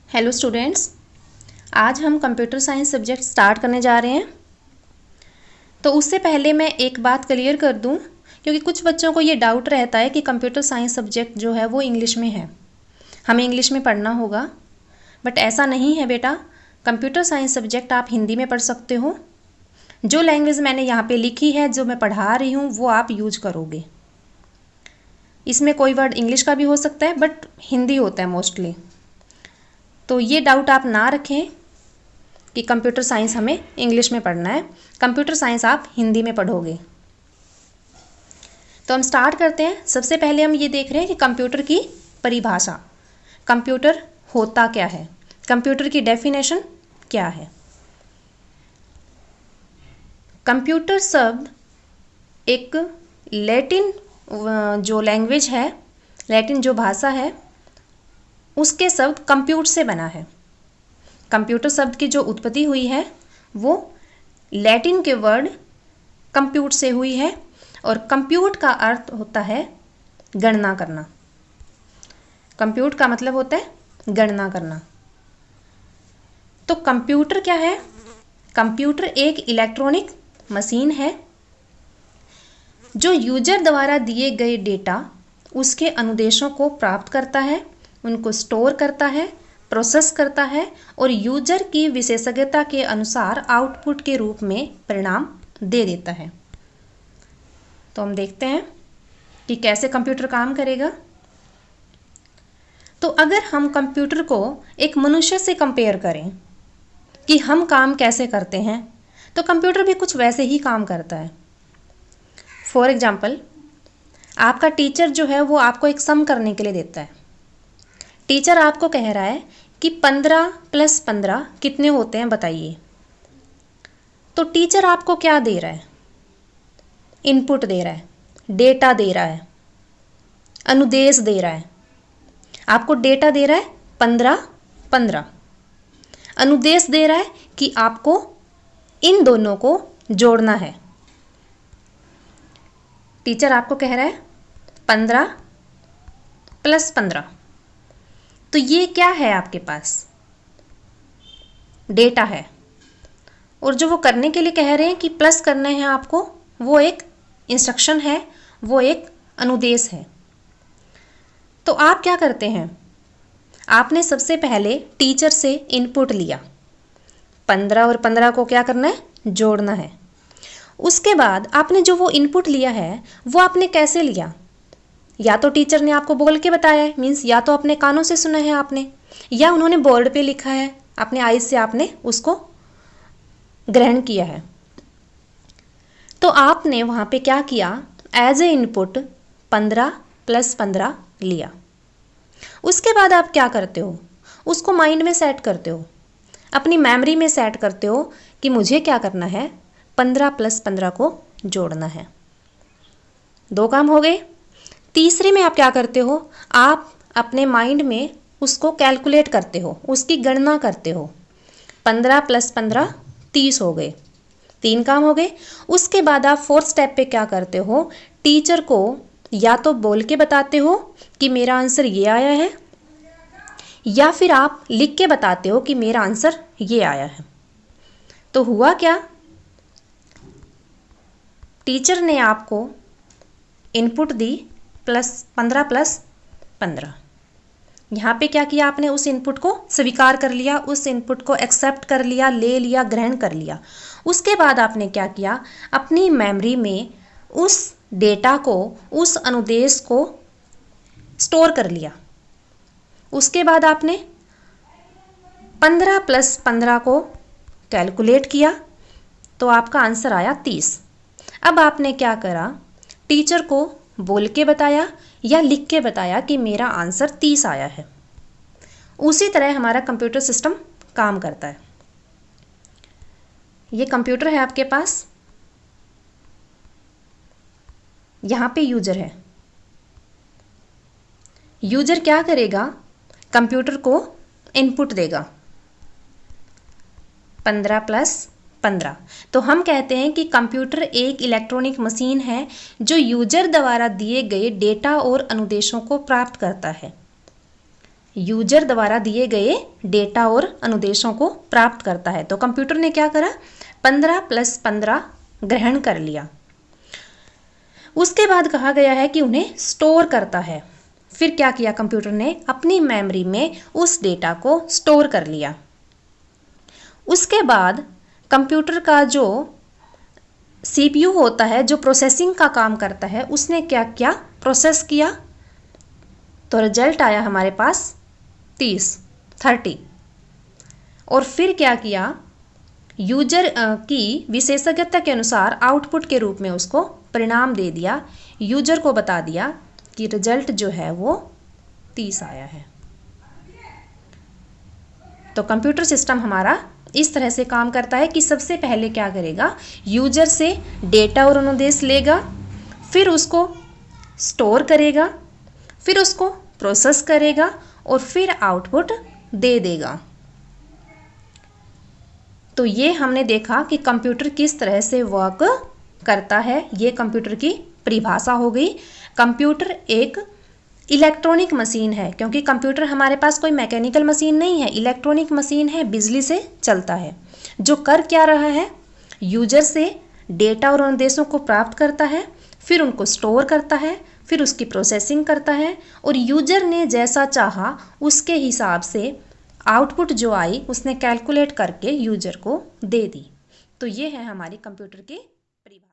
Hello students, आज हम computer science subject start करने जा रहे हैं। तो उससे पहले मैं एक बात क्लियर कर दूं, क्योंकि कुछ बच्चों को ये डाउट रहता है कि कंप्यूटर साइंस सब्जेक्ट जो है वो इंग्लिश में है, हमें इंग्लिश में पढ़ना होगा। बट ऐसा नहीं है बेटा, कंप्यूटर साइंस सब्जेक्ट आप हिंदी में पढ़ सकते हो। जो लैंग्वेज मैंने यहाँ पे लिखी है, जो मैं पढ़ा रही हूँ, वो आप यूज करोगे। इसमें कोई वर्ड इंग्लिश का भी हो सकता है, बट हिंदी होता है मोस्टली। तो ये डाउट आप ना रखें कि कंप्यूटर साइंस हमें इंग्लिश में पढ़ना है, कंप्यूटर साइंस आप हिंदी में पढ़ोगे। तो हम स्टार्ट करते हैं। सबसे पहले हम ये देख रहे हैं कि कंप्यूटर की परिभाषा, कंप्यूटर होता क्या है, कंप्यूटर की डेफिनेशन क्या है। कंप्यूटर शब्द एक लैटिन जो लैंग्वेज है, लैटिन जो भाषा है, उसके शब्द कंप्यूट से बना है। कंप्यूटर शब्द की जो उत्पत्ति हुई है वो लैटिन के वर्ड कंप्यूट से हुई है, और कंप्यूट का अर्थ होता है गणना करना। कंप्यूट का मतलब होता है गणना करना। तो कंप्यूटर क्या है? कंप्यूटर एक इलेक्ट्रॉनिक मशीन है जो यूजर द्वारा दिए गए डेटा, उसके अनुदेशों को प्राप्त करता है, उनको स्टोर करता है, प्रोसेस करता है और यूजर की विशेषज्ञता के अनुसार आउटपुट के रूप में परिणाम दे देता है। तो हम देखते हैं कि कैसे कंप्यूटर काम करेगा। तो अगर हम कंप्यूटर को एक मनुष्य से कंपेयर करें कि हम काम कैसे करते हैं, तो कंप्यूटर भी कुछ वैसे ही काम करता है। फॉर एग्जाम्पल, आपका टीचर जो है वो आपको एक सम करने के लिए देता है। टीचर आपको कह रहा है कि 15 + 15 कितने होते हैं बताइए। तो टीचर आपको क्या दे रहा है? इनपुट दे रहा है, डेटा दे रहा है, अनुदेश दे रहा है। आपको डेटा दे रहा है 15 15, अनुदेश दे रहा है कि आपको इन दोनों को जोड़ना है। टीचर आपको कह रहा है 15 + 15, तो ये क्या है? आपके पास डेटा है, और जो वो करने के लिए कह रहे हैं कि प्लस करने हैं आपको, वो एक इंस्ट्रक्शन है, वो एक अनुदेश है। तो आप क्या करते हैं? आपने सबसे पहले टीचर से इनपुट लिया, 15 और 15 को क्या करना है? जोड़ना है। उसके बाद आपने जो वो इनपुट लिया है वो आपने कैसे लिया? या तो टीचर ने आपको बोल के बताया है, मीन्स या तो अपने कानों से सुना है आपने, या उन्होंने बोर्ड पे लिखा है, अपने आईज से आपने उसको ग्रहण किया है। तो आपने वहाँ पे क्या किया? एज ए इनपुट 15 + 15 लिया। उसके बाद आप क्या करते हो? उसको माइंड में सेट करते हो, अपनी मेमोरी में सेट करते हो कि मुझे क्या करना है? 15 + 15 को जोड़ना है। 2 काम हो गए। तीसरे में आप क्या करते हो? आप अपने माइंड में उसको कैलकुलेट करते हो, उसकी गणना करते हो। 15 + 15 30 हो गए। 3 काम हो गए। उसके बाद आप 4th स्टेप पे क्या करते हो? टीचर को या तो बोल के बताते हो कि मेरा आंसर ये आया है, या फिर आप लिख के बताते हो कि मेरा आंसर ये आया है। तो हुआ क्या? टीचर ने आपको इनपुट दी 15 + 15। यहाँ पे क्या किया आपने? उस इनपुट को स्वीकार कर लिया, उस इनपुट को एक्सेप्ट कर लिया, ले लिया, ग्रहण कर लिया। उसके बाद आपने क्या किया? अपनी मेमोरी में उस डेटा को, उस अनुदेश को स्टोर कर लिया। उसके बाद आपने 15 + 15 को कैलकुलेट किया, तो आपका आंसर आया 30। अब आपने क्या करा? टीचर को बोल के बताया या लिख के बताया कि मेरा आंसर 30 आया है। उसी तरह हमारा कंप्यूटर सिस्टम काम करता है। ये कंप्यूटर है आपके पास, यहाँ पे यूजर है। यूजर क्या करेगा? कंप्यूटर को इनपुट देगा 15 + 15। तो हम कहते हैं कि कंप्यूटर एक इलेक्ट्रॉनिक मशीन है जो यूजर द्वारा दिए गए डेटा और अनुदेशों को प्राप्त करता है। यूजर द्वारा दिए गए डेटा और अनुदेशों को प्राप्त करता है। तो कंप्यूटर ने क्या करा, 15 + 15 ग्रहण कर लिया। उसके बाद कहा गया है कि उन्हें स्टोर करता है। फिर क्या किया कंप्यूटर ने, अपनी मेमोरी में उस डेटा को स्टोर कर लिया। उसके बाद कंप्यूटर का जो सीपीयू होता है, जो प्रोसेसिंग का काम करता है, उसने क्या किया, प्रोसेस किया। तो रिजल्ट आया हमारे पास 30। और फिर क्या किया, यूजर की विशेषज्ञता के अनुसार आउटपुट के रूप में उसको परिणाम दे दिया। यूजर को बता दिया कि रिजल्ट जो है वो 30 आया है। तो कंप्यूटर सिस्टम हमारा इस तरह से काम करता है कि सबसे पहले क्या करेगा, यूजर से डेटा और अनुदेश लेगा, फिर उसको स्टोर करेगा, फिर उसको प्रोसेस करेगा और फिर आउटपुट दे देगा। तो ये हमने देखा कि कंप्यूटर किस तरह से वर्क करता है। ये कंप्यूटर की परिभाषा हो गई। कंप्यूटर एक इलेक्ट्रॉनिक मशीन है, क्योंकि कंप्यूटर हमारे पास कोई मैकेनिकल मशीन नहीं है, इलेक्ट्रॉनिक मशीन है, बिजली से चलता है। जो कर क्या रहा है, यूजर से डेटा और अनुदेशों को प्राप्त करता है, फिर उनको स्टोर करता है, फिर उसकी प्रोसेसिंग करता है और यूजर ने जैसा चाहा उसके हिसाब से आउटपुट जो आई उसने कैलकुलेट करके यूजर को दे दी। तो ये है हमारी कंप्यूटर की परिभाषा।